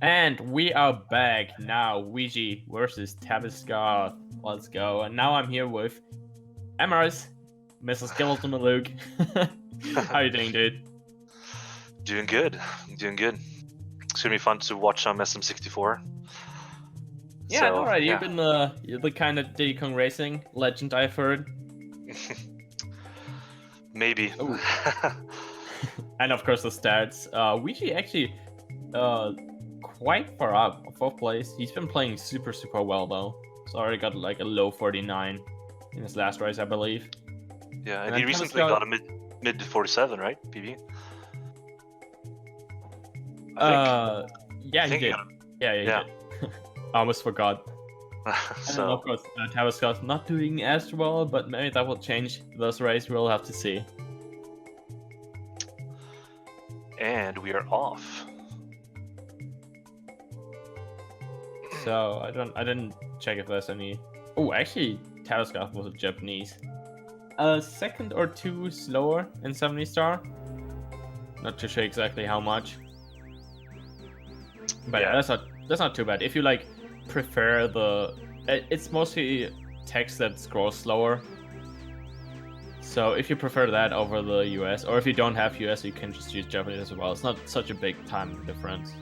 And we are back now. Weegee versus Tabascoth. Let's go. And now I'm here with Emers, Mr. Skeleton Luke. How you doing, dude? Doing good. Doing good. It's gonna be fun to watch some SM64. Yeah, So, alright. yeah. You're the kind of Diddy Kong Racing legend, I've heard. Maybe. Ooh. And of course the stats. Weegee actually quite far up, 4th place. He's been playing super well though. He's already got like a low 49 in his last race, I believe. Yeah, and he recently got a mid 47, right? PB. Yeah, he did. Yeah, he did. I almost forgot. So, and of course, Tabascoth not doing as well, but maybe that will change this race. We'll have to see. And we are off. So I didn't check if there's any. Oh, actually, Tabascoth was a Japanese. A second or two slower in 70 star. Not too sure exactly how much. But yeah, that's not too bad. If you like prefer it's mostly text that scrolls slower. So if you prefer that over the US, or if you don't have US, you can just use Japanese as well. It's not such a big time difference.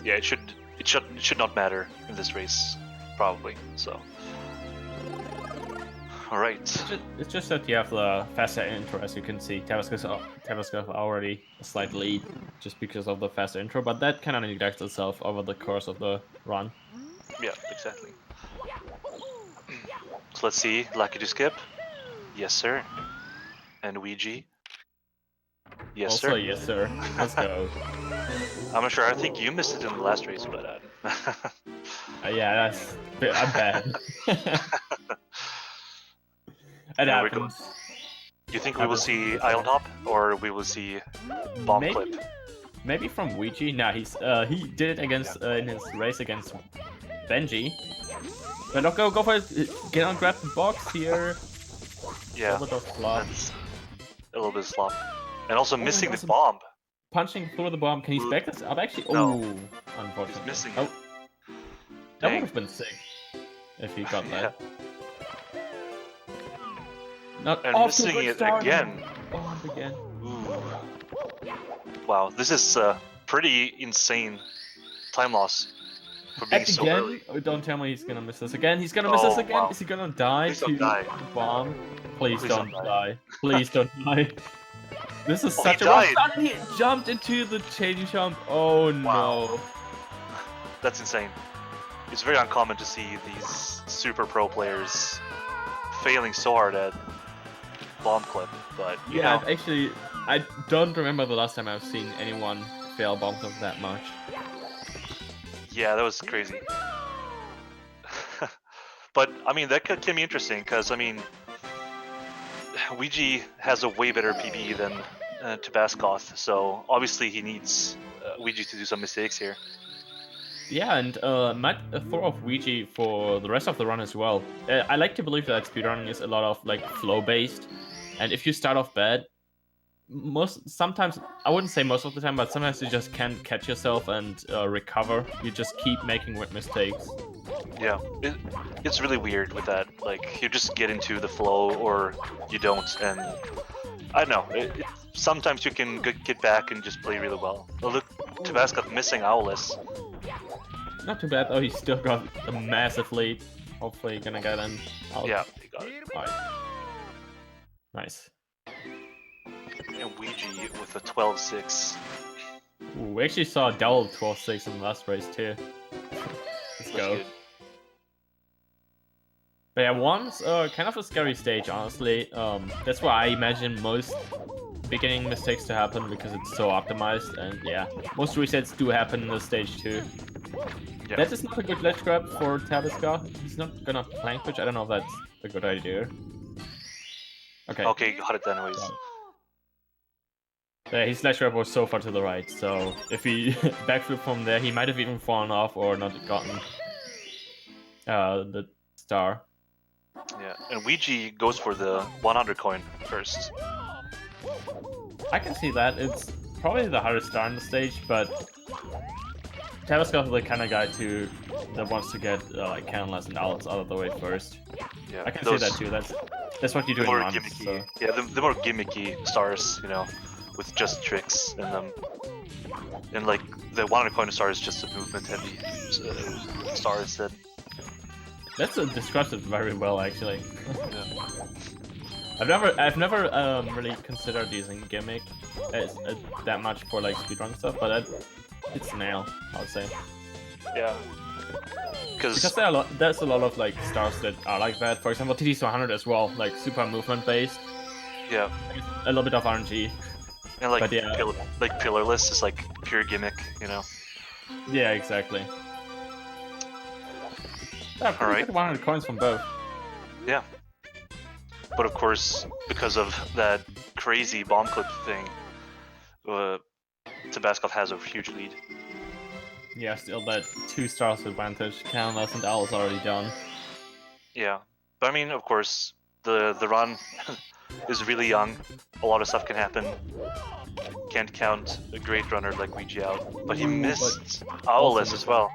Yeah, it should not matter in this race, probably. So, all right. It's just that you have the faster intro, as you can see. Tabascoth already a slight lead just because of the faster intro, but that kind of neglects itself over the course of the run. Yeah, exactly. So let's see. Lucky to skip. Yes, sir. And Weegee. Yes, also, sir. Yes, sir. Let's go. I'm not sure. I think you missed it in the last race, but yeah, I'm bad. It happens. Do you think we will see Island Hop, or we will see Bomb Clip? Maybe from Weegee. Nah, he did it against in his race against Benji. But no, go for it. Get on, grab the box here. Yeah, a little bit of slop. A little bit of slop. And also missing the bomb. Punching through the bomb. Can he spec this up actually? No. Oh, unfortunately. He's missing it. That Dang. would have been sick if he got that. Not and missing it again. Bomb again. Ooh. Wow, this is pretty insane time loss for being so early. Oh, don't tell me he's gonna miss this again. He's gonna miss this again. Wow. Is he gonna die to the bomb? Please don't die. Please don't die. This is such a rough start, and he jumped into the chain jump. Oh no. That's insane. It's very uncommon to see these super pro players failing so hard at bomb clip, but you know. Actually, I don't remember the last time I've seen anyone fail bomb clip that much. Yeah, that was crazy. But I mean, that can be interesting because I mean, Weegee has a way better PB than Tabascoth, so obviously he needs Weegee to do some mistakes here. Yeah, and might throw off Weegee for the rest of the run as well. I like to believe that speedrunning is a lot of like flow based, and if you start off bad, sometimes, I wouldn't say most of the time, but sometimes you just can't catch yourself and recover. You just keep making mistakes. Yeah, it's really weird with that. Like, you just get into the flow or you don't, and I don't know. Sometimes you can get back and just play really well. Oh, look, Tabascoth missing Owless. Not too bad though, he's still got a massive lead. Hopefully he's gonna get in. Yeah, he got it. Alright. Nice. And Weegee with a 12-6. We actually saw a double 12-6 in the last race too. Let's go. Good. But yeah, one's kind of a scary stage, honestly. That's why I imagine most beginning mistakes to happen because it's so optimized, and yeah, most resets do happen in the stage too. Yeah. That is not a good ledge grab for Tabascoth. He's not gonna plank push. I don't know if that's a good idea. Okay. Okay, got it anyways. Yeah, his ledge grab was so far to the right, so if he backflip from there, he might have even fallen off or not gotten the star. Yeah, and Weegee goes for the 100 coin first. I can see that. It's probably the hardest star on the stage, but Tabascoth is the kind of guy that wants to get like Canonless and Owls out of the way first. Yeah, I can say that too. That's what you do the in more runs. gimmicky. So. Yeah, the more gimmicky stars, you know, with just tricks in them. And like the 100 coin star is just a movement heavy star instead. That's describes it very well, actually. Yeah. I've never really considered using gimmick as that much for like speedrun stuff, but it's nail, I would say. Yeah. Because there's a lot of like stars that are like that. For example, TT100 as well, like super movement based. Yeah. A little bit of RNG. And like, but yeah. Pillarless is like pure gimmick, you know. Yeah, exactly. Yeah, pretty Alright. good 100 coins from both. Yeah. But of course, because of that crazy bomb clip thing, Tabascoth has a huge lead. Yeah, still that 2 stars advantage. Canonless and Owl's already done. Yeah. But I mean, of course, the run is really young. A lot of stuff can happen. Can't count a great runner like Weegee out. But he missed Owless as well.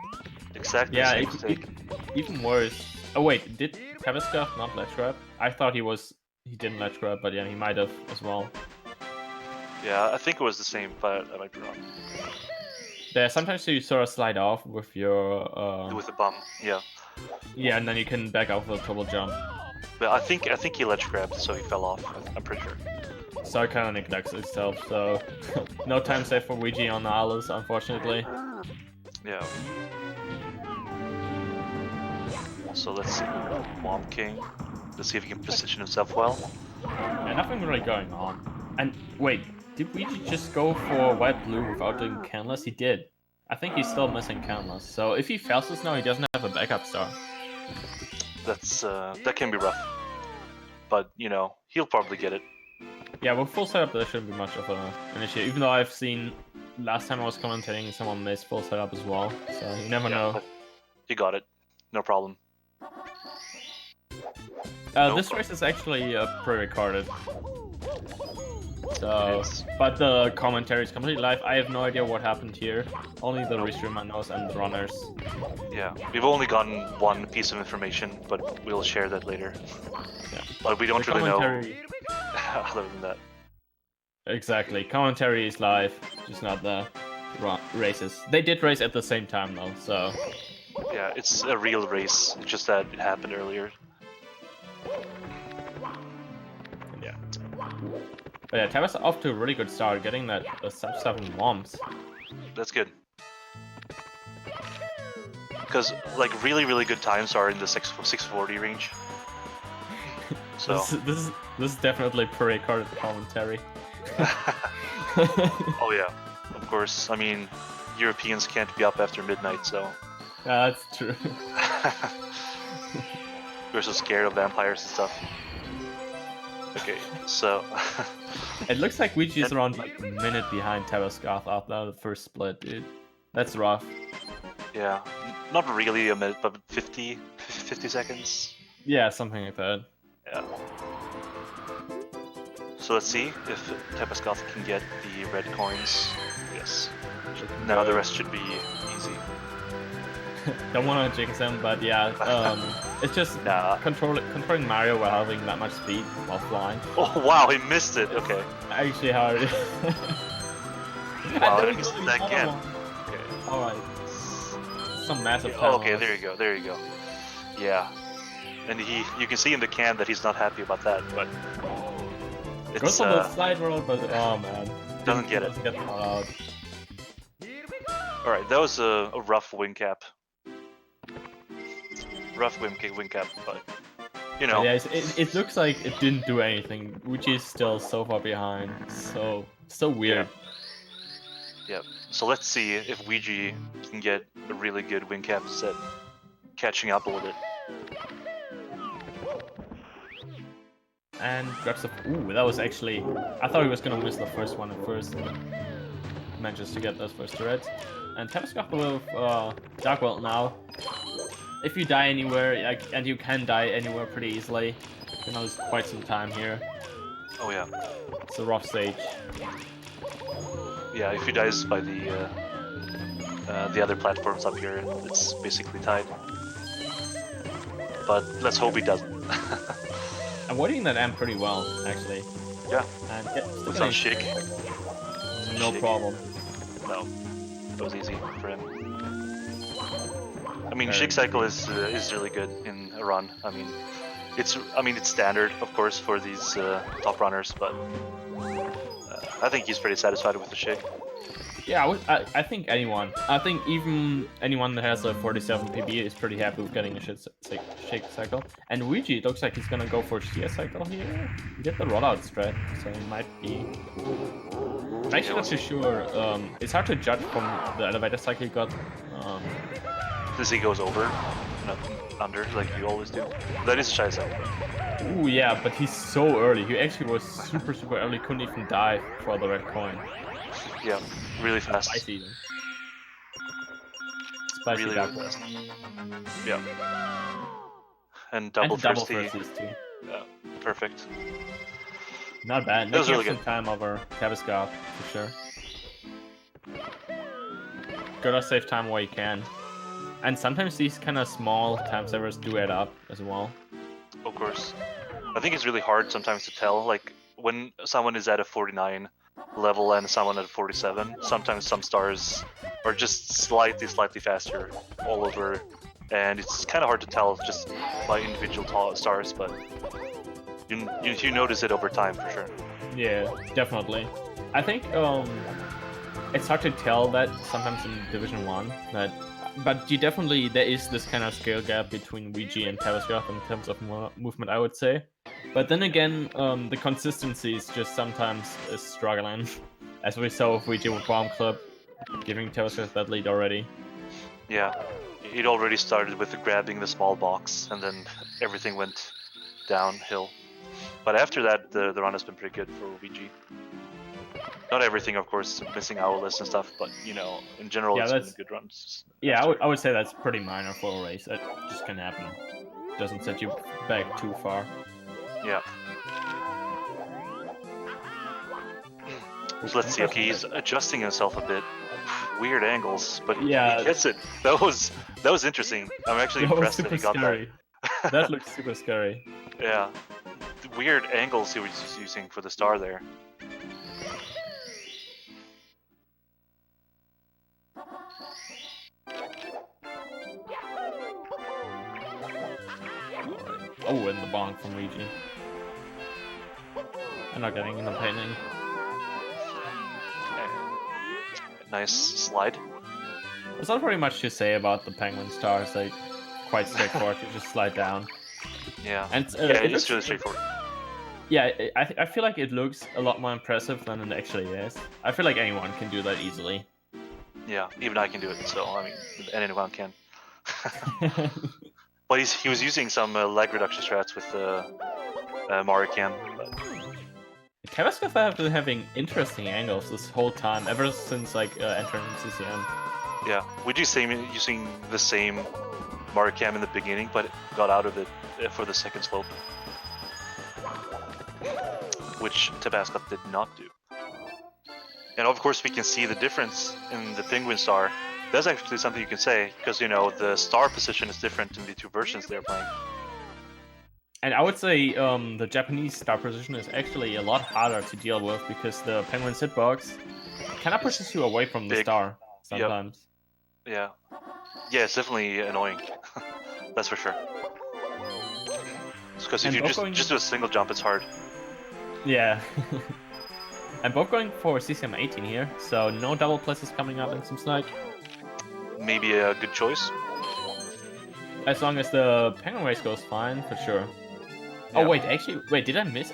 Exactly the same mistake. Even worse. Oh wait, did Tabascoth not ledge grab? I thought he didn't ledge grab, but yeah, he might have as well. Yeah, I think it was the same, but I might be wrong. Yeah, sometimes you sort of slide off with your with the bum, yeah. Yeah, and then you can back off with a triple jump. But I think he ledge grabbed, so he fell off. I'm pretty sure. So it kind of neglects itself. So no time save for Weegee on the Owls, unfortunately. Yeah. So let's see, Bomb King. Let's see if he can position himself well. Yeah, nothing really going on. And wait, did Weegee just go for white-blue without doing Canonless? He did. I think he's still missing Canonless. So if he fails this now, he doesn't have a backup star. That's that can be rough. But you know, he'll probably get it. Yeah, with full setup, there shouldn't be much of an issue. Even though I've seen last time I was commentating, someone missed full setup as well. So you never know. He got it. No problem. This race is actually pre-recorded. So, but the commentary is completely live. I have no idea what happened here. Only the restreamer knows and the runners. Yeah, we've only gotten one piece of information, but we'll share that later. Yeah. But we don't really know other than that. Exactly. Commentary is live, just not the races. They did race at the same time though, so... Yeah, it's a real race. It's just that it happened earlier. Yeah. But yeah, Tabas off to a really good start, getting that sub-7 bombs. That's good. Because like really good times are in the 640 range. So this is definitely pre-recorded commentary. Oh yeah, of course. I mean, Europeans can't be up after midnight, so. Yeah, that's true. We're so scared of vampires and stuff. Okay, so... It looks like Weegee is around like a minute behind Tabascoth after the first split, dude. That's rough. Yeah, not really a minute, but 50 seconds? Yeah, something like that. Yeah. So let's see if Tabascoth can get the red coins. Yes. Now the rest should be easy. Don't want to jinx him, but yeah, it's just controlling Mario while having that much speed while flying. Oh wow, he missed it. Okay. Actually hard. Wow, I missed it again. Okay. All right. Some massive. Oh, okay, there you go. There you go. Yeah. And you can see in the cam that he's not happy about that, but it's goes for the side roll, but oh man, doesn't get it. Doesn't get out. All right, that was a rough wing cap. Rough wing cap, but you know. Yeah, it looks like it didn't do anything, which is still so far behind. So weird. Yeah. So let's see if Weegee can get a really good wing cap set, catching up a little bit. And grabs the. Ooh, that was actually. I thought he was gonna miss the first one at first. But manages to get those first turrets. And Tabascoth with Dark World now. If you die anywhere, like, and you can die anywhere pretty easily, you know, there's quite some time here. Oh yeah. It's a rough stage. Yeah, if he dies by the the other platforms up here, it's basically tied. But let's hope he doesn't. I'm avoiding that amp pretty well, actually. Yeah. And yeah, With some shake. No problem. No, that was easy for him. I mean, Very shake cycle is really good in a run. I mean, it's standard, of course, for these top runners, but I think he's pretty satisfied with the shake. Yeah, I think anyone. I think even anyone that has a 47 PB is pretty happy with getting a shake cycle. And Weegee, it looks like he's gonna go for GS cycle here. Get the rollout strat, so he might be. I'm actually not too sure. It's hard to judge from the elevator cycle he got. This he goes over, not under, like you always do. That is shy cycle. Ooh, yeah, but he's so early. He actually was super early. Couldn't even dive for the red coin. Yeah, really fast. Spicy. Spicy really backwards. fast. Yeah. And double thirsty. Too. Yeah, perfect. Not bad. That was really some good. time over Tabascoth, for sure. Gotta save time where you can. And sometimes these kind of small time savers do add up as well. Of course. I think it's really hard sometimes to tell, like, when someone is at a 49 level and someone at 47, sometimes some stars are just slightly faster all over, and it's kind of hard to tell just by individual stars, but you notice it over time for sure. Yeah, definitely. I think it's hard to tell that sometimes in Division 1, but there is this kind of scale gap between Weegee and Tabascoth in terms of movement, I would say. But then again, the consistency is just sometimes struggling, as we saw with Weegee with Bomb Club, giving Tabascoth that lead already. Yeah, it already started with grabbing the small box, and then everything went downhill. But after that, the run has been pretty good for Weegee. Not everything, of course, missing owlets and stuff, but you know, in general, yeah, it's been good runs. Yeah, I would say that's pretty minor for a race. That just can happen. Doesn't set you back too far. Yeah. So let's see. Okay, he's adjusting himself a bit. Weird angles, but yeah, he gets it. That was interesting. I'm actually impressed that he got scary. that. That looks super scary. Yeah. The weird angles he was using for the star there. Oh, and the bonk from Weegee. I'm not getting in the painting. Nice slide. There's not very much to say about the penguin stars. Like, quite straightforward. You just slide down. Yeah. And it's really straightforward. Yeah, I feel like it looks a lot more impressive than it actually is. I feel like anyone can do that easily. Yeah, even I can do it. So I mean, anyone can. But he was using some lag reduction strats with Maricam. Tabascoth have been having interesting angles this whole time, ever since like entering CCM. Yeah, we do using the same Maricam in the beginning, but got out of it for the second slope, which Tabascoth did not do. And of course, we can see the difference in the penguin star. That's actually something you can say, because you know the star position is different in the two versions they're playing. And I would say the Japanese star position is actually a lot harder to deal with, because the penguin's hitbox kind of pushes you away from the star sometimes. Yep. Yeah, it's definitely annoying. That's for sure. Because if you just do a single jump, it's hard. Yeah. And both going for CCM 18 here, so no double places coming up, it seems like. Maybe a good choice. As long as the penguin race goes fine, for sure. Yeah. Oh wait, did I miss?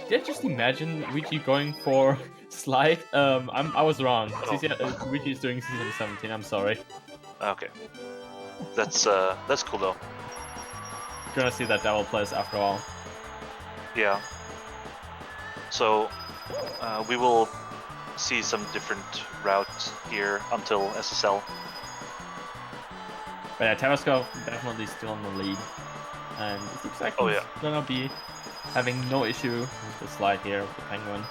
Did I just imagine Weegee going for slide? I was wrong. Weegee is doing CCM 17. I'm sorry. Okay. That's cool though. Gonna see that double place after all. Yeah. So we will see some different routes here until SSL. But yeah, Tabascoth definitely still in the lead. And it looks like he's gonna be having no issue with the slide here with the penguin.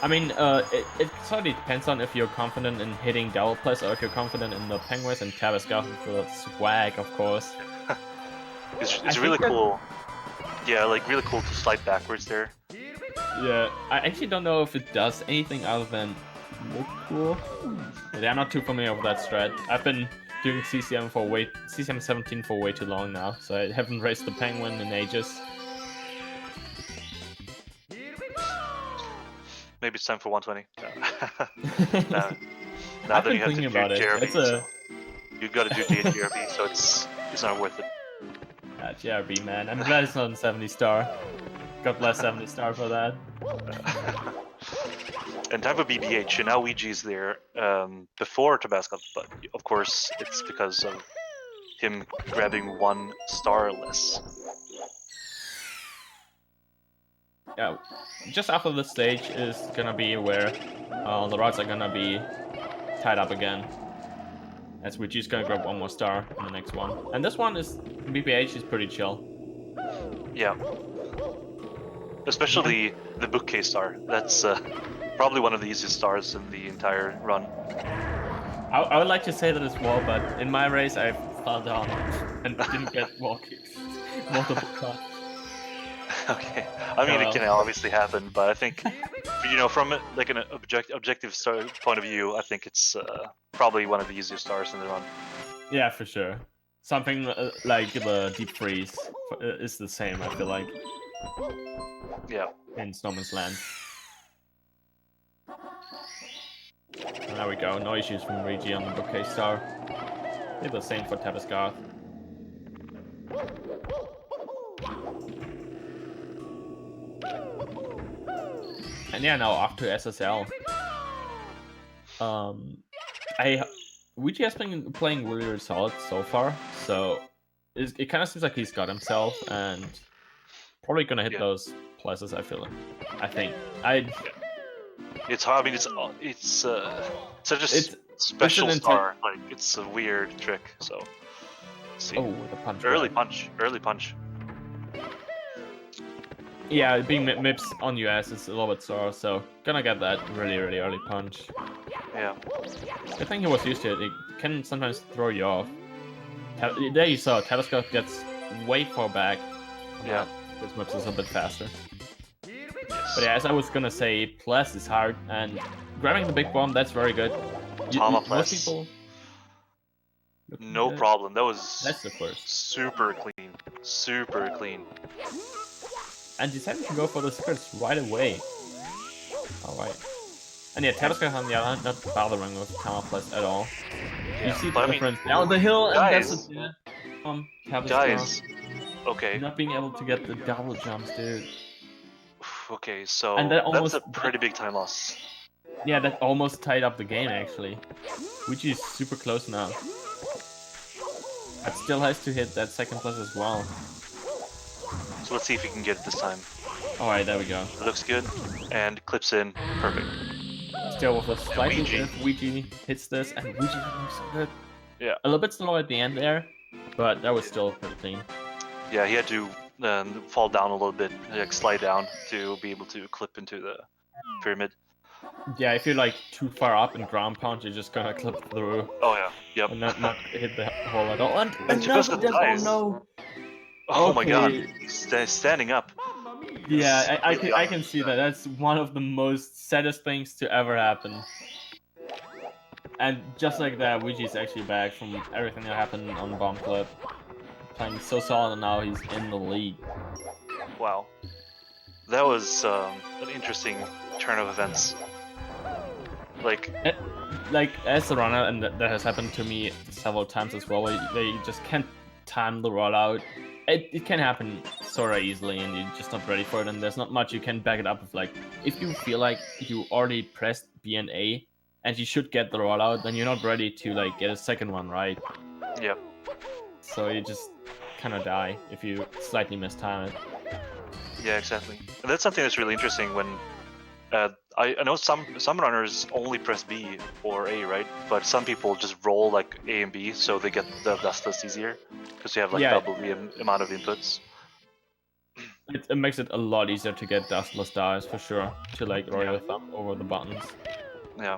I mean, it sort of depends on if you're confident in hitting double plus or if you're confident in the penguins and Tabascoth with the swag, of course. It's really cool. Yeah, like really cool to slide backwards there. Yeah, I actually don't know if it does anything other than look cool. Yeah, I'm not too familiar with that strat. I've been doing CCM 17 for way too long now, so I haven't raced the penguin in ages. Maybe it's time for 120. No. Now I've then been you have to thinking do about it. JRB, It's so you gotta do JRB, so it's not worth it. JRB, man. I'm glad it's not in 70 star. God bless 70 star for that. And time for BBH, and now Weegee's there before Tabascoth, but of course it's because of him grabbing 1 star less. Yeah, just after the stage is gonna be where the rods are gonna be tied up again. As Weegee's gonna grab 1 more star in the next one. And this one is, BPH is pretty chill. Yeah. Especially the bookcase star. That's probably one of the easiest stars in the entire run. I would like to say that as well, but in my race I fell down and didn't get multiple times. Okay. I mean, it can obviously happen, but I think, you know, from like an objective point of view, I think it's probably one of the easiest stars in the run. Yeah, for sure. Something like the deep freeze is the same, I feel like. Yeah. In Snowman's Land. And there we go, no issues from Weegee on the bookcase star. Did the same for Tabascoth. And yeah, now off to SSL. Weegee has been playing really solid so far, so it kind of seems like he's got himself and probably gonna hit those pluses. I think. It's hard. I mean, it's such a special star. Like it's a weird trick. So let's see. Oh, the punch. Early punch. Yeah, being MIPS on US is a little bit sore, so gonna get that really early punch. Yeah. I think he was used to it. It can sometimes throw you off. There you saw, Tabascoth gets way far back. Yeah. His MIPS is a bit faster. Yes. But yeah, as I was gonna say, plus is hard, and grabbing the big bomb, that's very good. Most people... No problem. That's the first. Super clean. And decided to go for the scripts right away. Alright. And yeah, Tabascoth on the other hand, not bothering with Tama Plus at all. You see the difference down the hill, and that's it. Tabascoth. Guys, okay. Not being able to get the double jumps, dude. Okay, so that's a pretty big time loss. Yeah, that almost tied up the game, actually. Weegee is super close now. But still has to hit that second plus as well. So let's see if he can get it this time. Alright, there we go. It looks good. And clips in. Perfect. Still with a slightly Weegee hits this, and Weegee looks so good. Yeah. A little bit slow at the end there, but that was still pretty clean. Yeah, he had to fall down a little bit, like slide down to be able to clip into the pyramid. Yeah, if you're like too far up in ground pound, you're just gonna clip through. Oh yeah, yep. And not hit the hole at all. And Tabascoth dies. Oh no! Oh my god, standing up. Yeah, I can see that. That's one of the most saddest things to ever happen. And just like that, Weegee's actually back from everything that happened on the bomb clip. Playing so solid, and now he's in the lead. Wow. That was an interesting turn of events. Like as a runner, and that has happened to me several times as well, they just can't time the rollout. It can happen sort of easily, and you're just not ready for it, and there's not much you can back it up with. Like, if you feel like you already pressed B and A, and you should get the rollout, then you're not ready to like get a second one, right? Yep. So you just kind of die if you slightly mistime it. Yeah, exactly. And that's something that's really interesting when I know some runners only press B or A, right? But some people just roll like A and B, so they get the dust list easier because you have like double the amount of inputs. It makes it a lot easier to get dustless stars for sure. To like roll your thumb over the buttons. Yeah.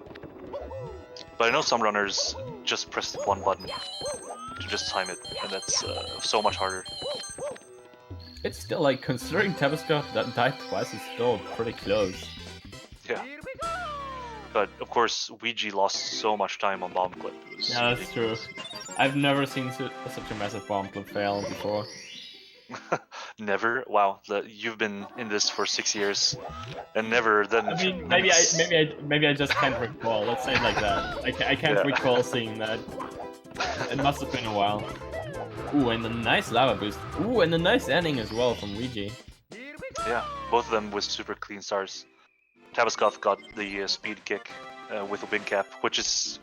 But I know some runners just press one button to just time it, and that's so much harder. It's still like, considering Tabascoth that died twice, it's still pretty close. Yeah. But of course, Weegee lost so much time on bomb clip. It was Yeah, that's true. I've never seen such a massive bomb clip fail before. Never. Wow, you've been in this for 6 years, and never then. I mean, maybe I just can't recall. Let's say it like that. I can't Yeah. recall seeing that. It must have been a while. Ooh, and a nice lava boost. Ooh, and a nice ending as well from Weegee. Yeah, both of them with super clean stars. Tabascoth got the speed kick with a wing cap, which is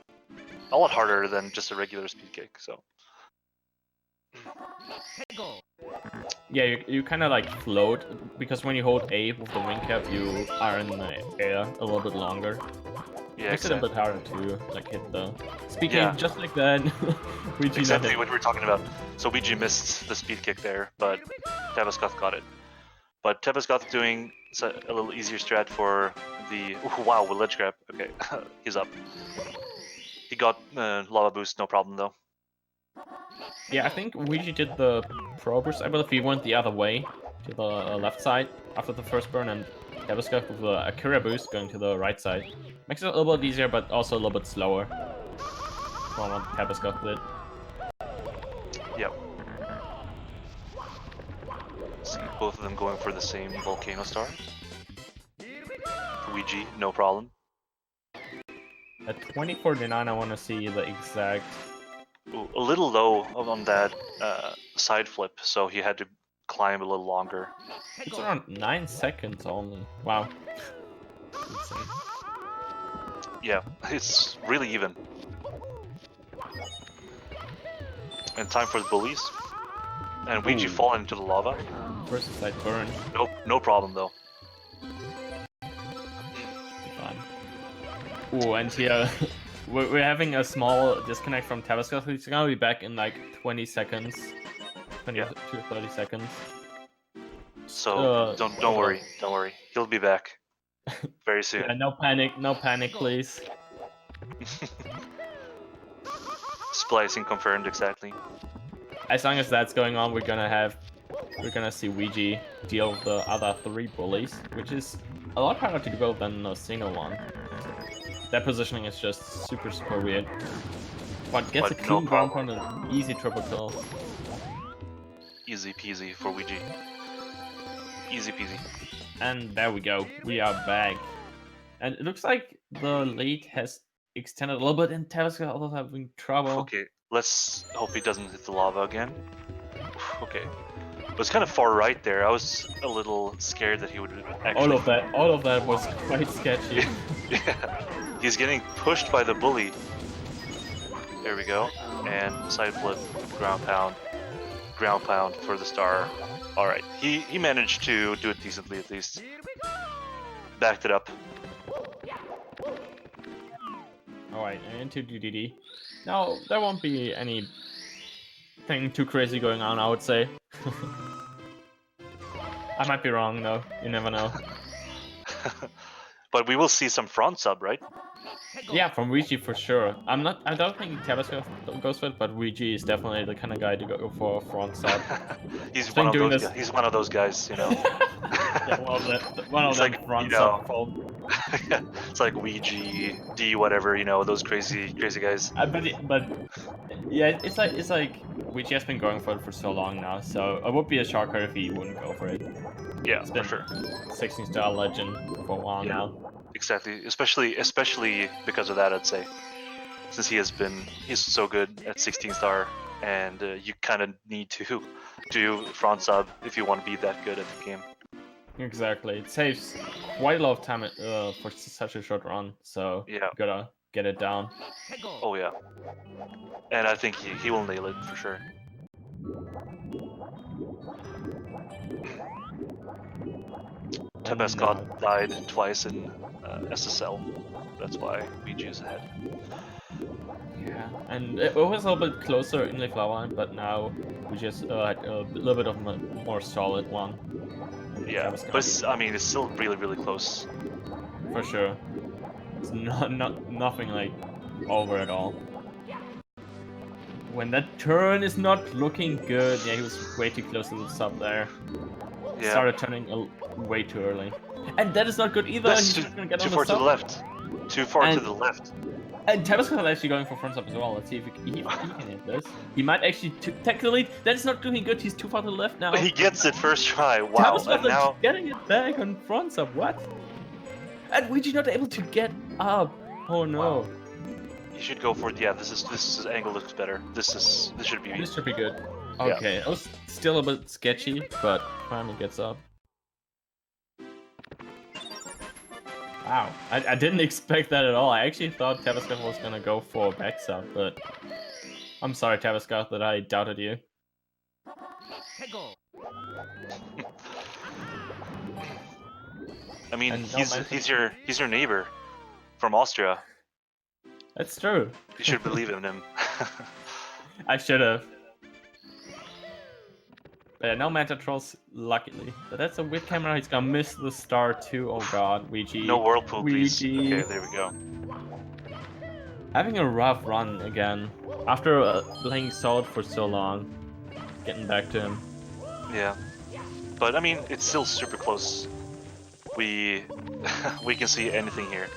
a lot harder than just a regular speed kick. So. Yeah, you kind of like float, because when you hold A with the wing cap, you are in the air a little bit longer. Yeah, Makes exactly. it a bit harder to like hit the speaking Yeah. just like that. Weegee Exactly nothing. what we were talking about. So Weegee missed the speed kick there, but Tabascoth got it. But Tabascoth doing a little easier strat for the... Ooh, wow, with ledge grab. Okay, he's up. He got lava boost, no problem though. Yeah, I think Weegee did the pro boost. I believe he went the other way to the left side after the first burn, and Tabascoth with the Akira boost going to the right side. Makes it a little bit easier, but also a little bit slower from what Tabascoth did. Yep. See both of them going for the same volcano star. Weegee, no problem. At 2049, I want to see the exact... Ooh, a little low on that side flip, so he had to climb a little longer. It's around 9 seconds only. Wow. Insane. Yeah, it's really even. And time for the bullies. And Weegee Ooh. fall into the lava. First side burn. Nope, no problem though. Fun. Ooh, and here we're having a small disconnect from Tabascoth. He's gonna be back in like 20 seconds. 20 to 30 seconds. So don't worry, don't worry. He'll be back very soon. Yeah, no panic, please. Splicing confirmed exactly. As long as that's going on, we're gonna see Weegee deal with the other 3 bullies, which is a lot harder to do than a single one. That positioning is just super weird. But gets a clean ground on an easy triple kill. Easy peasy for Weegee. Easy peasy. And there we go. We are back. And it looks like the lead has extended a little bit, and Tabascoth also having trouble. Okay, let's hope he doesn't hit the lava again. Okay. It was kind of far right there. I was a little scared that he would actually... All of that was quite sketchy. Yeah. He's getting pushed by the bully. There we go. And side flip, ground pound for the star. Alright, he managed to do it decently at least. Backed it up. Alright, into DDD. Now, there won't be anything too crazy going on, I would say. I might be wrong though, you never know. But we will see some front sub, right? Yeah, from Weegee for sure. I don't think Tabascoth goes for it, but Weegee is definitely the kind of guy to go for a front sub. He's one of those guys, you know. Yeah, one of them like, front you know, sub. it's like Weegee, D whatever, you know, those crazy guys. But yeah, it's like Weegee has been going for it for so long now, so it would be a shocker if he wouldn't go for it. Yeah, It's been for sure. 16-star legend for a while now. Exactly, especially because of that, I'd say, since he's so good at 16-star, and you kind of need to do front sub if you want to be that good at the game. Exactly, it saves quite a lot of time for such a short run, so Yeah, you gotta get it down. oh yeah, and I think he will nail it for sure. Tabascoth died twice in SSL. That's why Weegee is ahead. Yeah, and it was a little bit closer in the flower, but now we just had a little bit of a more solid one. Yeah, Tabascoth. but I mean, it's still really close. For sure. It's nothing like over at all. When that turn is not looking good, yeah, he was way too close to the sub there. Yeah. Started turning way too early. And that is not good either. That's He's not gonna get too on the far to sub. the left. Too far And- to the left. And Tabascoth is actually going for front sub as well. Let's see if he can hit this. He might actually technically that is not doing good. He's too far to the left now. He gets it first try. Wow. Tabascoth And now getting it back on front sub. What? And Weegee not able to get up. Oh no. Wow. You should go for it. Yeah, this angle looks better. This should be. This should be good. Okay, it was still a bit sketchy, but finally gets up. Wow, I didn't expect that at all. I actually thought Tabascoth was gonna go for a back sub, but I'm sorry, Tabascoth, that I doubted you. I mean, And he's your neighbor from Austria. That's true. You should believe in him. I should have. But yeah, no Manta Trolls, luckily. But that's a weird camera. He's gonna miss the star too. Oh god, Weegee. No whirlpool, please. Weegee. Okay, there we go. Having a rough run again. After playing solid for so long. Getting back to him. Yeah, but I mean, it's still super close. We can see anything here.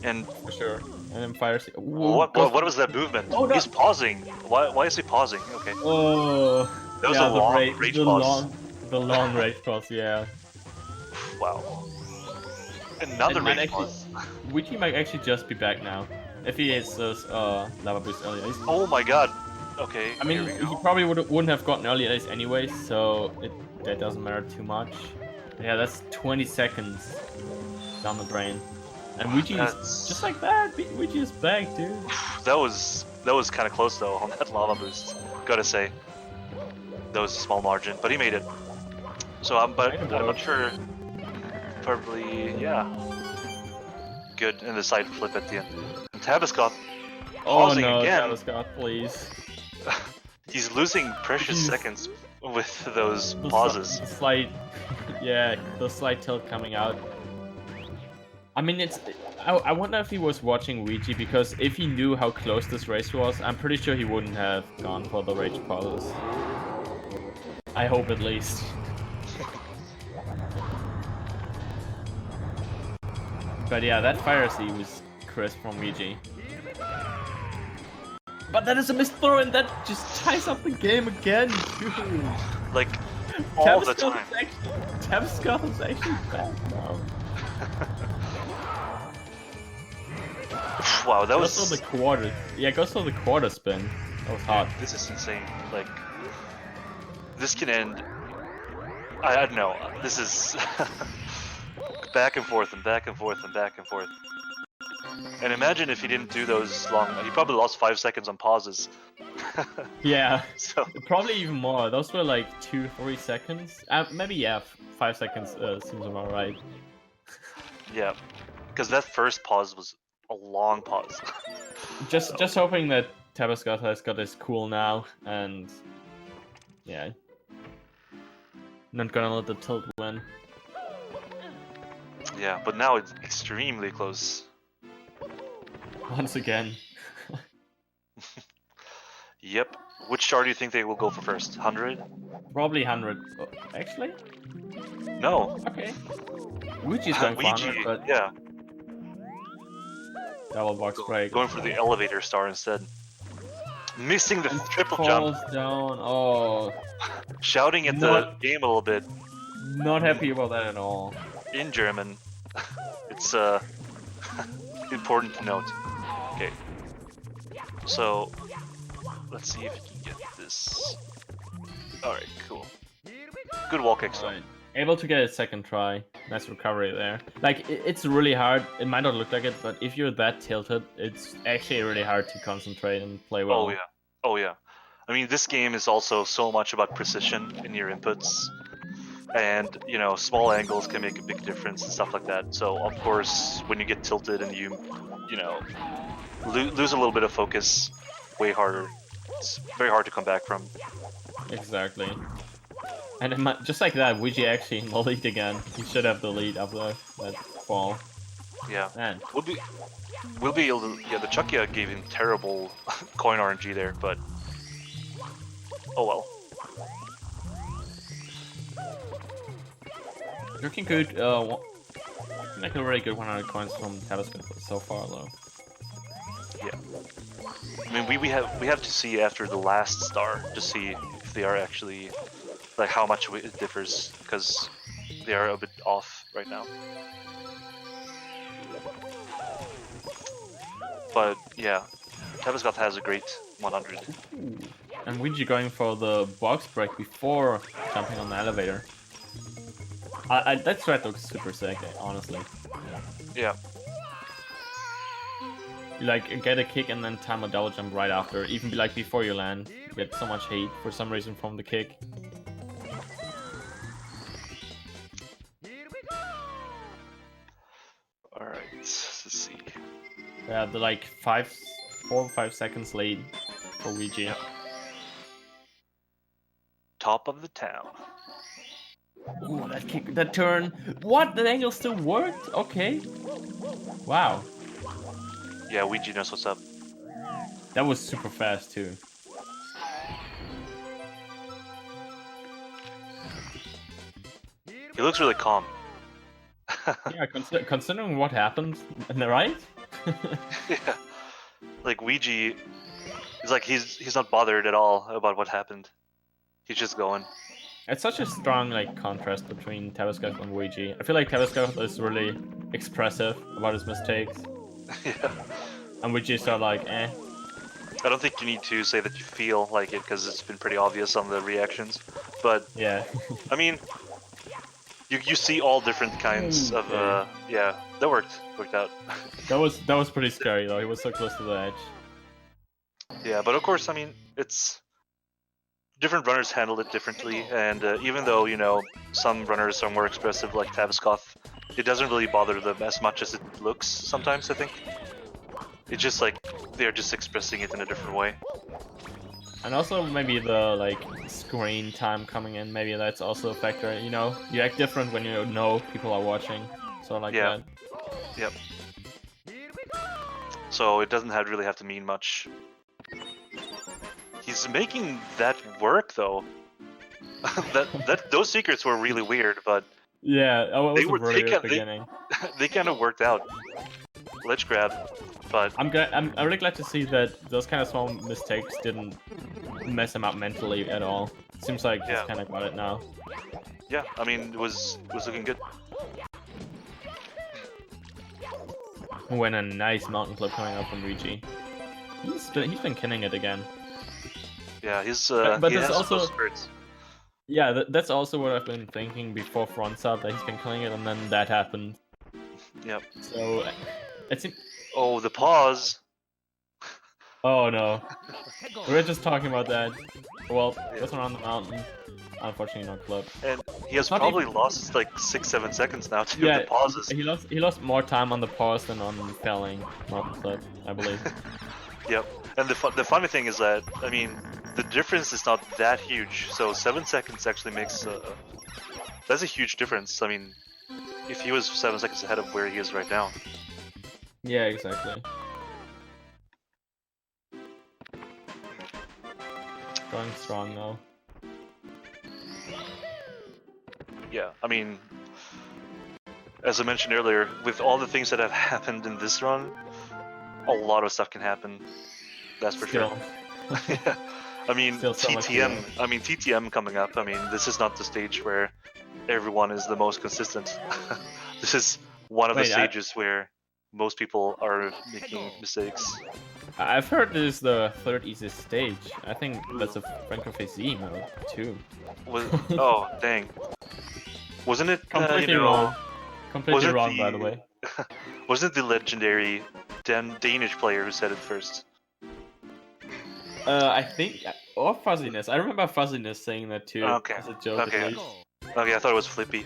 And For sure. And then fires. what was that movement? Oh, no. He's pausing. Why is he pausing? Okay. Oh. That was yeah, a long rage pause. The long rage pause, yeah. Wow. Another rage pause. Weegee might actually just be back now. If he hits those lava boost early ace. Oh my god. Okay. I mean, he probably wouldn't have gotten early ace anyway, so that doesn't matter too much. Yeah, that's 20 seconds down the drain. And Weegee is just like that. Weegee is back, dude. That was kind of close though on that lava boost. Gotta say. That was a small margin, but he made it. So I'm not sure. Probably, yeah. Good, and the side flip at the end. And Tabascoth pausing again. Tabascoth, please. He's losing precious seconds with those pauses. The slight, yeah, the slight tilt coming out. I mean, I wonder if he was watching Weegee, because if he knew how close this race was, I'm pretty sure he wouldn't have gone for the rage pauses. I hope at least. But yeah, that fire C was crisp from Weegee. But that is a missed throw, and that just ties up the game again, dude. Like, all the time. Tabascoth is actually back now. Wow, that was... Goes for the quarter. Yeah, goes for the quarter spin. That was hot. This is insane. Like, this can end... I don't know. This is... back and forth and back and forth and back and forth. And imagine if he didn't do those long... He probably lost 5 seconds on pauses. Yeah, so probably even more. Those were like 2-3 seconds. Maybe, yeah, 5 seconds seems about right. Yeah, because that first pause was a long pause. Just hoping that Tabascoth has got his cool now, and yeah, not gonna let the tilt win. Yeah, but now it's extremely close. Once again. Yep. Which star do you think they will go for first? 100? Probably 100. Oh, actually? No. Okay. Weegee's going for 100, but yeah. double box break. Going for the elevator star instead. Missing the triple falls jump. Down. Oh. Shouting at the game a little bit. Not happy about that at all. In German. It's important to note. Okay. So let's see if you can get this. Alright, cool. Good wall kick start. Right. Able to get a second try. Nice recovery there. Like, it's really hard. It might not look like it, but if you're that tilted, it's actually really hard to concentrate and play well. Oh yeah. Oh yeah. I mean, this game is also so much about precision in your inputs. And, you know, small angles can make a big difference and stuff like that. So, of course, when you get tilted and you know, lose a little bit of focus, way harder. It's very hard to come back from. Exactly. And just like that, Weegee actually in the lead again. He should have the lead after that fall. Yeah. Man. We'll be able to. Yeah, the Chuckia gave him terrible coin RNG there, but oh well. Looking good. Like a really good 100 coins from Tabascoth so far, though. Yeah. I mean, we have to see after the last star to see if they are actually like how much it differs, because they are a bit off right now. But yeah, Tabascoth has a great 100. Ooh. And Weegee going for the box break before jumping on the elevator. That strat looks super sick, honestly. Yeah. You like get a kick and then time a double jump right after. Even like before you land, you get so much hate for some reason from the kick. All right. Let's see. Yeah, the like 4 or 5 seconds lead for Weegee. Yep. Top of the town. Ooh, that kick, that turn. What? That angle still worked? Okay. Wow. Yeah, Weegee knows what's up. That was super fast too. He looks really calm. Yeah, considering what happened, right? Yeah. Like Weegee is like he's not bothered at all about what happened. He's just going. It's such a strong like contrast between Tabascoth and Weegee. I feel like Tabascoth is really expressive about his mistakes, Yeah. and Weegee are like, eh. I don't think you need to say that you feel like it because it's been pretty obvious on the reactions. But Yeah. I mean, you see all different kinds of yeah. That worked out. that was pretty scary though. He was so close to the edge. Yeah, but of course, I mean, it's different runners handle it differently, and even though, you know, some runners are more expressive like Tabascoth, it doesn't really bother them as much as it looks sometimes, I think. It's just like they're just expressing it in a different way. And also maybe the like screen time coming in, maybe that's also a factor, you know? You act different when you know people are watching. So like Yeah. that. Yep. So it doesn't really have to mean much. He's making that work though. Those secrets were really weird, but Yeah, oh, it was a really good they beginning. they kind of worked out. Ledge grab, but I'm really glad to see that those kind of small mistakes didn't mess him up mentally at all. It seems like he's kind of got it now. yeah, I mean, it was looking good. When a nice mountain flip coming up from Weegee. He's been killing it again. Yeah, but but he there's has also those spurts. yeah, that's also what I've been thinking before front sub, that he's been killing it, and then that happened. Yep. So it seems. Oh, the pause. Oh no, we were just talking about that. Well, that's around the mountain. Unfortunately, no clip. And he has probably lost like 6-7 seconds now to the pauses. He lost more time on the pause than on failing mountain clip, I believe. Yep. And the funny thing is that, I mean, the difference is not that huge. So 7 seconds actually makes that's a huge difference. I mean, if he was 7 seconds ahead of where he is right now. Yeah, exactly. Going strong though. Yeah, I mean, as I mentioned earlier, with all the things that have happened in this run, a lot of stuff can happen. That's for sure. Yeah. I mean, Still so TTM. I mean, TTM coming up. I mean, this is not the stage where everyone is the most consistent. This is one of the stages where most people are making mistakes. I've heard this is the third easiest stage. I think that's a Franco-Face mode too. Oh, dang. Wasn't it completely wrong? Completely wrong, by the way. Wasn't it the legendary Danish player who said it first? I think, or Fuzziness. I remember Fuzziness saying that too. Okay. As a joke, okay. at least. Okay, I thought it was Flippy.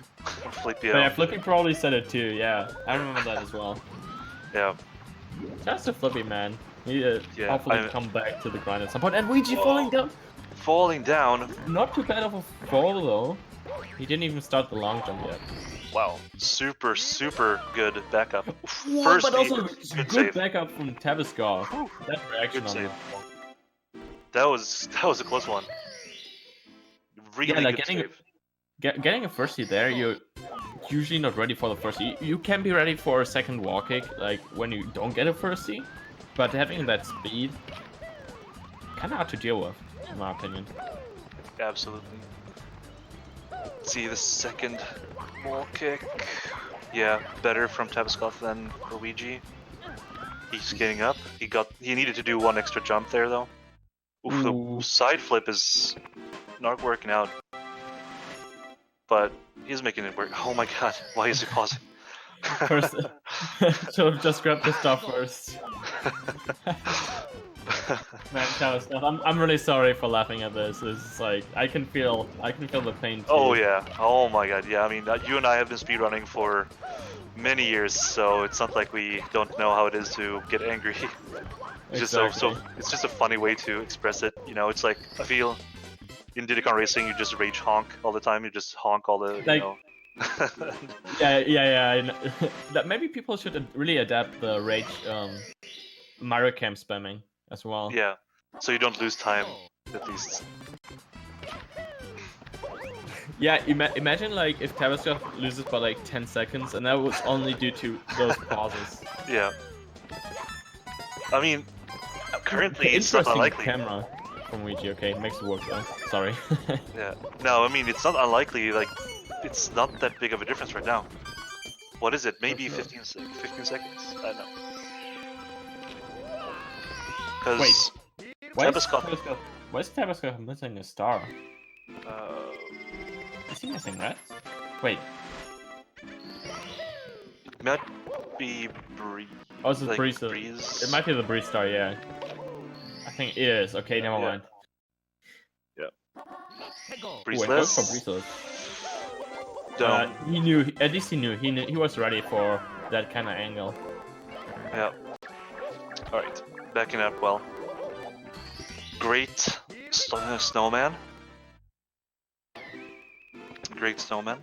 Flippy. Yeah, Flippy probably said it too. Yeah, I remember that as well. Yeah. That's a Flippy, man. He hopefully come back to the grind at some point. And Weegee falling down. Falling down. Not too bad of a fall though. He didn't even start the long jump yet. Wow, super good backup. Oof, Whoa, first but also good good save. backup from Tabascoth. That reaction Good on save. that one. That was a close one. Really Yeah, like good save. getting a first hit there, you're usually not ready for the first hit. You can be ready for a second wall kick, like when you don't get a first hit, but having that speed, kind of hard to deal with, in my opinion. Absolutely. Let's see the second wall kick. Yeah, better from Tabascoth than Weegee. He's getting up. He needed to do one extra jump there though. Oof, Ooh. the side flip is not working out. But he's making it work. Oh my god, why is he pausing? First, should have just grabbed the stuff first. Man, Tabascoth, I'm really sorry for laughing at this. It's like I can feel the pain too. Oh yeah. Oh my god. Yeah. I mean, you and I have been speedrunning for many years, so it's not like we don't know how it is to get angry. It's just Exactly. it's just a funny way to express it. You know, it's like I feel in Diddy Kong Racing, you just rage honk all the time. You just honk all the Like- you know. Yeah. I know. That maybe people should really adapt the rage Mario Cam spamming as well. Yeah. So you don't lose time, at least. Yeah, imagine like if Tabascoth loses by like 10 seconds, and that was only due to those pauses. Yeah. I mean, currently it's not Interesting unlikely. camera from Weegee. Okay, makes it work though. Sorry. Yeah. No, I mean it's not unlikely. Like, it's not that big of a difference right now. What is it? Maybe sure. 15 seconds? I don't know. Because Why Tabascoth. Why is Tabascoth missing a star? Is he missing red? Wait. It might be Breeze. Oh, it's like Breeze. Breeze. It might be the Breeze star, yeah. I think it is. Okay, never Yeah. mind. Breezeless. Wait, go for Breezeless. He knew. At least he knew. He was ready for that kind of angle. Yeah. All right. Backing up well. Great snowman. Great snowman.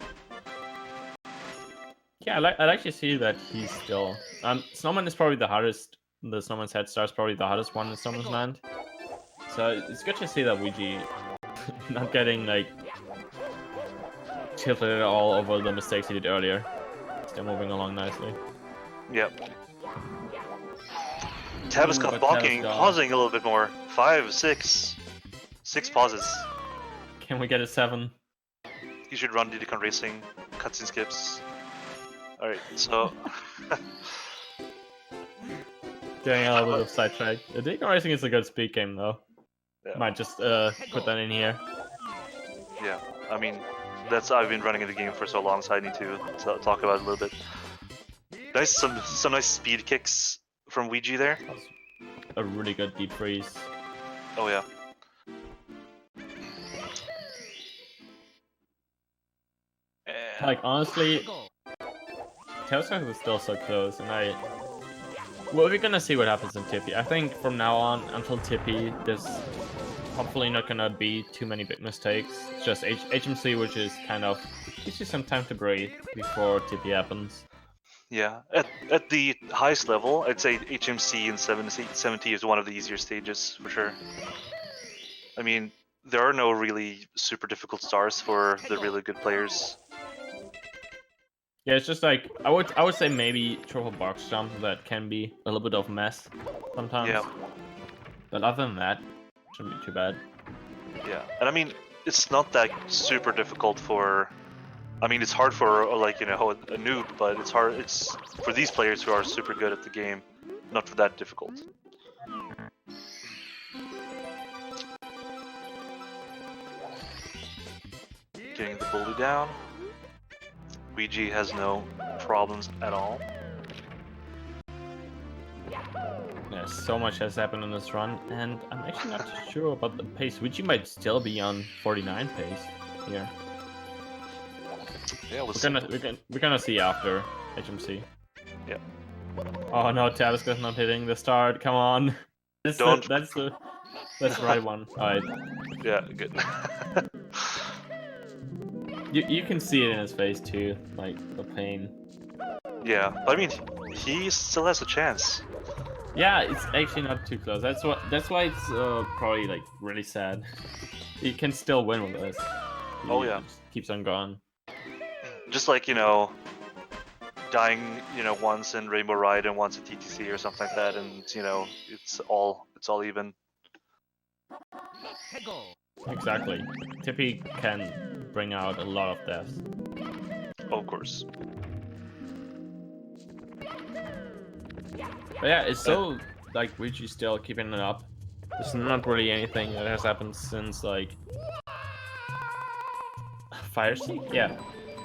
Yeah, I like to see that he's still. Snowman is probably the hardest. The Snowman's head star is probably the hardest one in Snowman's Land. So it's good to see that Weegee not getting like tilted all over the mistakes he did earlier. Still moving along nicely. Yep. Tabascoth bonking, pausing a little bit more. 5, 6 pauses. Can we get a 7? You should run Diddy Kong Racing, cutscene skips. Alright, so... Getting a little bit of sidetrack. Diddy Kong Racing is a good speed game though. Yeah. Might just put that in here. Yeah, I mean, I've been running in the game for so long, so I need to talk about it a little bit. Nice, some nice speed kicks from Weegee there. That was a really good deep freeze. Oh yeah. Like honestly, Tabascoth is still so close, and well, we're gonna see what happens in Tippy. I think from now on until Tippy, there's hopefully not gonna be too many big mistakes. It's just HMC, which is kind of gives you some time to breathe before Tippy happens. Yeah, at the highest level, I'd say HMC and 70 is one of the easier stages for sure. I mean, there are no really super difficult stars for the really good players. Yeah, it's just like I would say maybe triple box jump that can be a little bit of mess sometimes. Yeah. But other than that, shouldn't be too bad. Yeah, and I mean, it's not that super difficult for. I mean, it's hard for like, you know, a noob, but it's hard. It's for these players who are super good at the game, not that difficult. Getting the bully down. Weegee has no problems at all. Yeah, so much has happened in this run, and I'm actually not too sure about the pace. Weegee might still be on 49 pace here. Yeah, we're gonna see after HMC. Yeah. Oh no, Tabascoth not hitting the start. Come on. That's the right one. Alright. Yeah, good. You can see it in his face too, like the pain. Yeah, but I mean, he still has a chance. Yeah, it's actually not too close. That's why it's probably like really sad. He can still win with this. Oh He yeah, just keeps on going. just like dying once in Rainbow Ride and once at TTC or something like that, and it's all even. Exactly. Tippy can bring out a lot of deaths. Of course. But yeah, it's so like Weegee still keeping it up. There's not really anything that has happened since like Fire Seek? Yeah.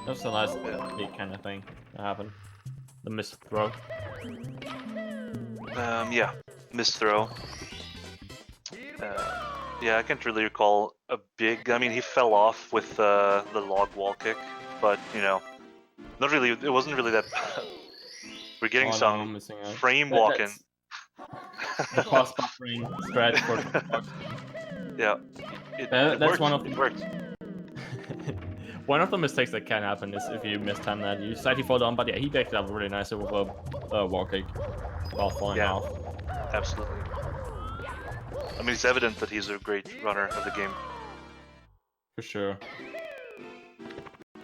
That's the last big kind of thing that happened. The missed throw. Yeah, missed throw. Yeah, I can't really recall a big. I mean, he fell off with the log wall kick, but not really. It wasn't really that bad. We're getting Oh, no, I'm some missing out. frame walking. The pause buffering strat for Yeah, that's worked. one of It worked. one of the mistakes that can happen is if you mistime that, you slightly fall down. But yeah, he backed up really nice with a wall kick while falling off. Absolutely. I mean, it's evident that he's a great runner of the game. For sure.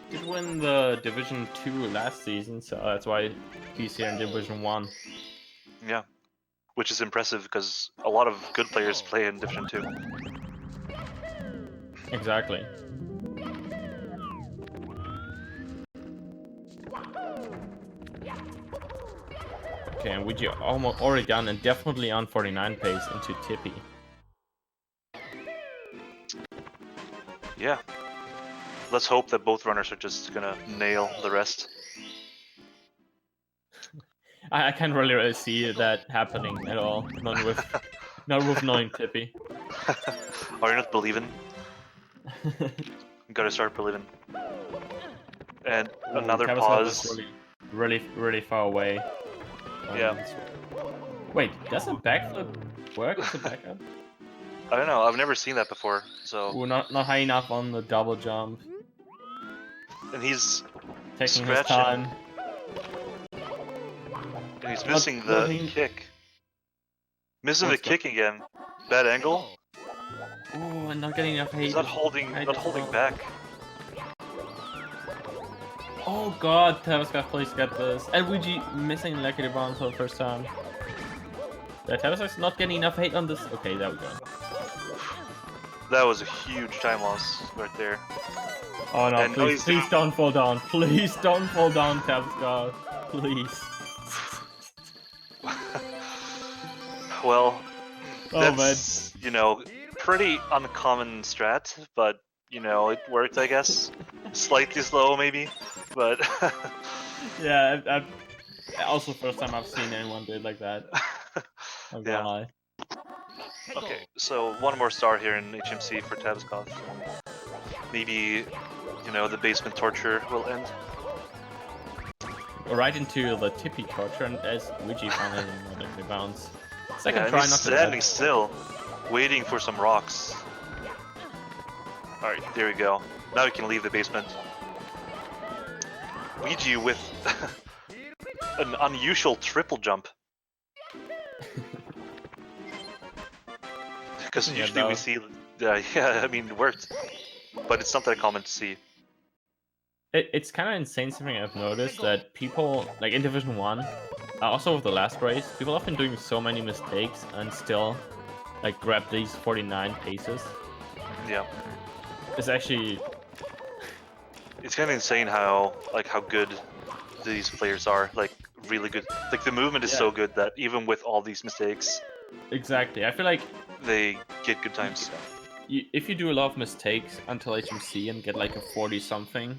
Did win the Division 2 last season, so that's why he's here in Division 1. Yeah, which is impressive because a lot of good players play in Division 2. Exactly. Okay, and Weegee almost already done and definitely on 49 pace into Tippy. Yeah. Let's hope that both runners are just gonna nail the rest. I can't really see that happening at all. Not with knowing Tippy. Are you not believing? You gotta start believing. And another Tabascoth pause. is really far away. Yeah. Wait, does a backflip work as a backup? I don't know. I've never seen that before. So. Ooh, not high enough on the double jump. And he's Taking scratching. his time. And he's missing the kick. Missing the kick again. Bad angle. Ooh, and not getting enough hate. He's not holding back. Oh god, Tabascoth, please get this. And Weegee missing Lucky the Bounce for the first time. Yeah, Tabascoth's not getting enough hate on this. Okay, there we go. That was a huge time loss right there. Oh no, please don't fall down. Please don't fall down, Tabascoth. Please. Well, that's, pretty uncommon strat, but, it worked, I guess. Slightly slow, maybe, but... Yeah, also first time I've seen anyone do it like that. I'm gonna lie. Okay, so one more star here in HMC for Tabascoth. Maybe, the basement torture will end. Right into the Tippy torture, and as Weegee finally the bounce. Second try, not to standing still, waiting for some rocks. Alright, there we go. Now we can leave the basement. Weegee with an unusual triple jump. Because usually we see, I mean, it worked, but it's not that common to see. It's kind of insane something I've noticed that people, like in Division 1, also with the last race, people have been doing so many mistakes and still, like, grab these 49 paces. Yeah. It's actually... It's kind of insane how good these players are, like, really good. Like, the movement is so good that even with all these mistakes... Exactly, I feel like... They get good times. If you do a lot of mistakes until HMC and get like a 40-something,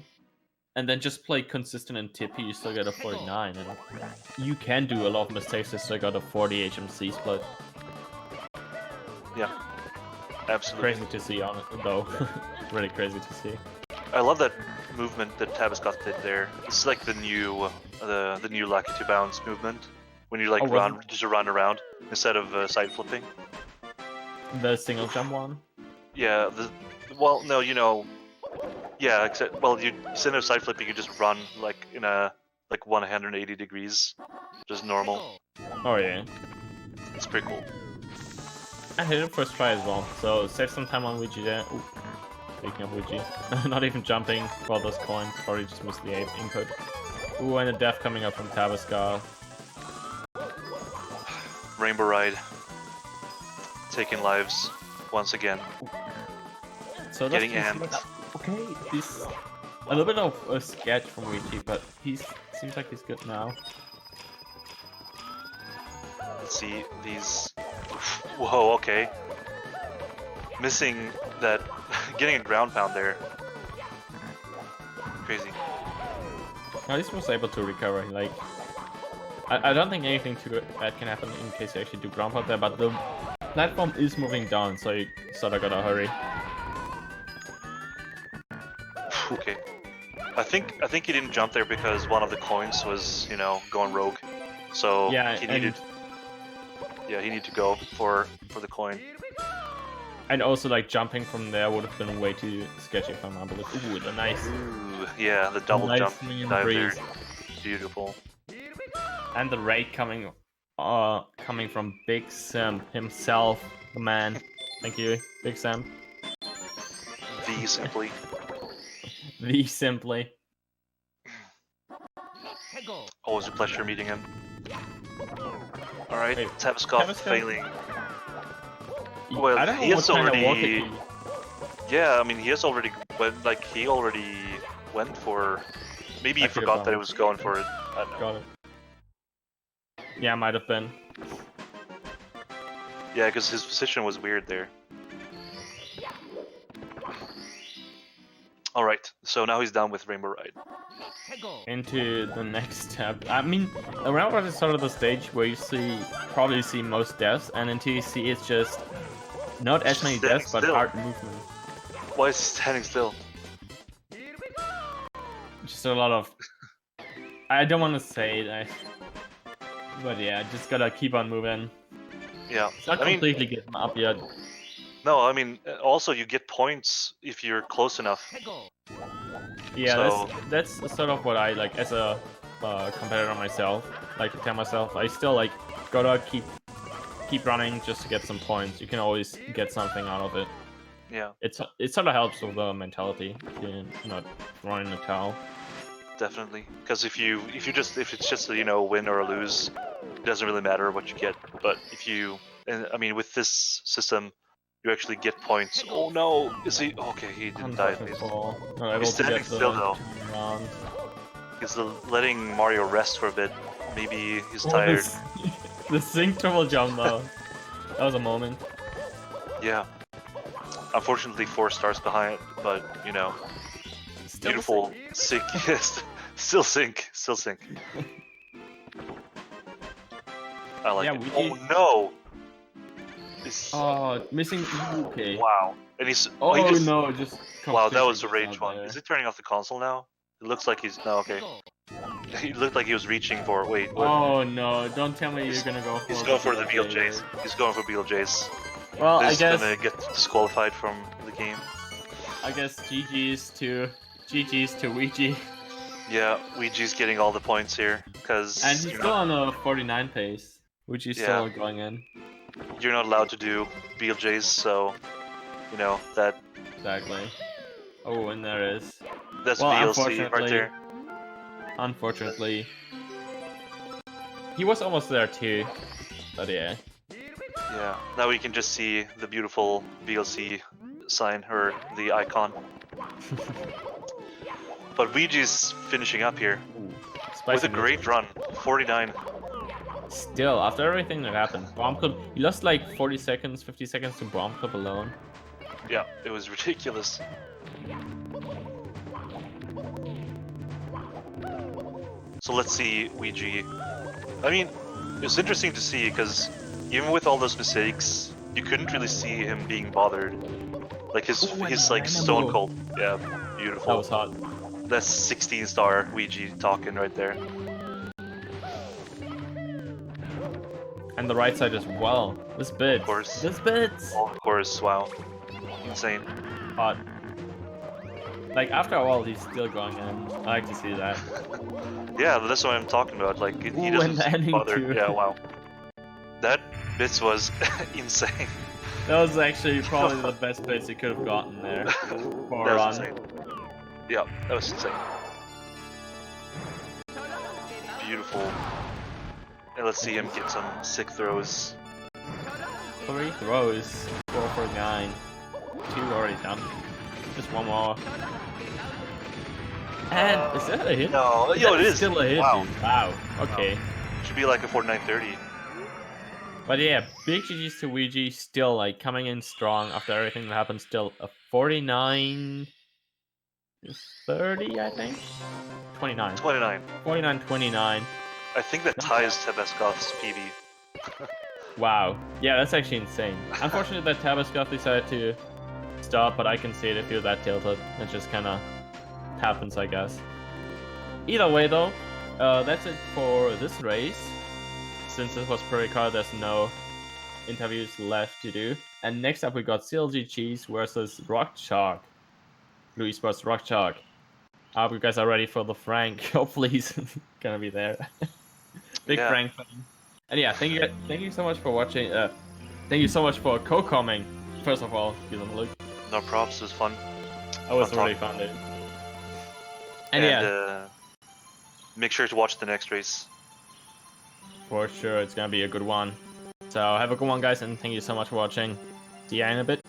and then just play consistent in Tippy, you still get a 49. And you can do a lot of mistakes and still got a 40 HMC split. Yeah, absolutely. Crazy to see, on it, though. Really crazy to see. I love that movement that Tabascoth did there. It's like the new Lucky to Bounce movement. When you like just run around instead of side flipping. The single jump one? Yeah, well, no, you Yeah, except well, you instead of side flipping, you just run like in a like 180 degrees, just normal. Oh yeah. It's pretty cool. I hit it first try as well, so save some time on Weegee there. Ooh. Speaking of Weegee. Not even jumping for those coins, probably just missed the input. Ooh, and a death coming up from Tabascoth. Rainbow Ride. Taking lives once again. So that's Getting amped. Okay, he's a little bit of a sketch from Weegee, but seems like he's good now. Let's see these. Whoa, okay. Missing that, getting a ground pound there. Crazy. At least was able to recover. Like, I don't think anything too bad can happen in case you actually do ground pound there, but the platform is moving down, so you sort of gotta hurry. Okay. I think he didn't jump there because one of the coins was, you know, going rogue. So Yeah, he needed. Yeah, he needed to go for the coin. And also, like, jumping from there would have been way too sketchy if I'm not believe. Ooh, the nice. Ooh, yeah, the double nice jump swing in dive the there. breeze. Beautiful. And the raid coming from Big Sam himself, the man. Thank you, Big Sam. The simply. The simply. Always a pleasure meeting him. Alright, Wait, Tabascoth failing. Well, I don't know he what has kind already. of water Yeah, I mean, he has already went. Like, he already went for. Maybe he forgot that he was going for it. I don't know. Got it. Yeah, might have been. Yeah, because his position was weird there. Alright, so now he's down with Rainbow Ride. Into the next step. I mean, around at the start of the stage where you probably see most deaths, and in TC it's just not as many deaths, but hard movement. Why is he standing still? Just a lot of. I don't want to say it, but yeah, just gotta keep on moving. Yeah, It's not completely getting up yet. No, I mean, also you get points if you're close enough. Yeah, so... that's sort of what I like as a competitor myself. Like to tell myself, I still like gotta keep running just to get some points. You can always get something out of it. Yeah. It sort of helps with the mentality. You're not throwing the towel. Definitely, because if it's just a, you know, win or a lose, it doesn't really matter what you get. But if you, and I mean, with this system, you actually get points. Oh no, is he? Okay, he didn't die at least. He's standing still though. He's letting Mario rest for a bit. Maybe he's tired. The sync triple jump though. That was a moment. Yeah. Unfortunately, 4 stars behind, but you know, still beautiful sync. Yes, still sync. I like it. Oh no! Missing. Okay. Wow. And he's. Oh he just, no! Just. Wow, that was a rage one. Is he turning off the console now? It looks like he's. No, okay. He looked like he was reaching for. Wait. What? Oh no! Don't tell me you're gonna go for. He's going for the BLJs. He's going for BLJs. Well, I guess. He's guess. gonna get disqualified from the game. I guess GG's to Weegee. Yeah, Weegee's getting all the points here because. And he's still on a 49 pace. Weegee's still going in. You're not allowed to do BLJs, so you know that. Exactly. Oh, and there is. That's BLC right there. Unfortunately, he was almost there too, but yeah. Yeah. Now we can just see the beautiful BLC sign or the icon. But Weegee's finishing up here with a great run, 49. Still, after everything that happened, Bomb Club, he lost like 40 seconds, 50 seconds to Bomb Club alone. Yeah, it was ridiculous. So let's see Weegee. I mean, it's interesting to see because even with all those mistakes, you couldn't really see him being bothered. Like he's like stone cold. Yeah, beautiful. That was hot. That's 16-star Weegee talking right there. And the right side as well. This bit. Of course. This bit. Oh, of course. Wow. Insane. Hot. Like after a while, he's still going in. I like to see that. Yeah, that's what I'm talking about. Like he Ooh, doesn't and the ending bother. too. Yeah, wow. That bit was insane. That was actually probably the best place you could have gotten there for That a was run. insane. Yeah, that was insane. Beautiful. And let's see him get some sick throws. 3 throws, 4 for 9. 2 already done. Just one more. And is that a hit? No, yo, it is. Still a hit, Wow. dude. Wow. Okay. Should be like a 4930. But yeah, big GG's to Weegee, still like coming in strong after everything that happened. Still a 49-30, I think. 29. 29. 49-29. I think that ties Tabascoth's PB. Wow. Yeah, that's actually insane. Unfortunately, that Tabascoth decided to stop, but I can see it if you're that tilted. It just kind of happens, I guess. Either way, though, that's it for this race. Since this was pretty car, there's no interviews left to do. And next up, we got CLG Cheese versus Rock Chalk. Blue Esports Rock Chalk. I hope you guys are ready for the Frank. Hopefully, he's gonna be there. Big Yeah. Frank fan. And yeah, thank you so much for watching. Thank you so much for co-commenting. First of all, give them a look. No props, it was fun. That was Fun really talk. fun, dude. And yeah, make sure to watch the next race. for sure, it's gonna be a good one. So have a good one, guys, and thank you so much for watching. See ya in a bit.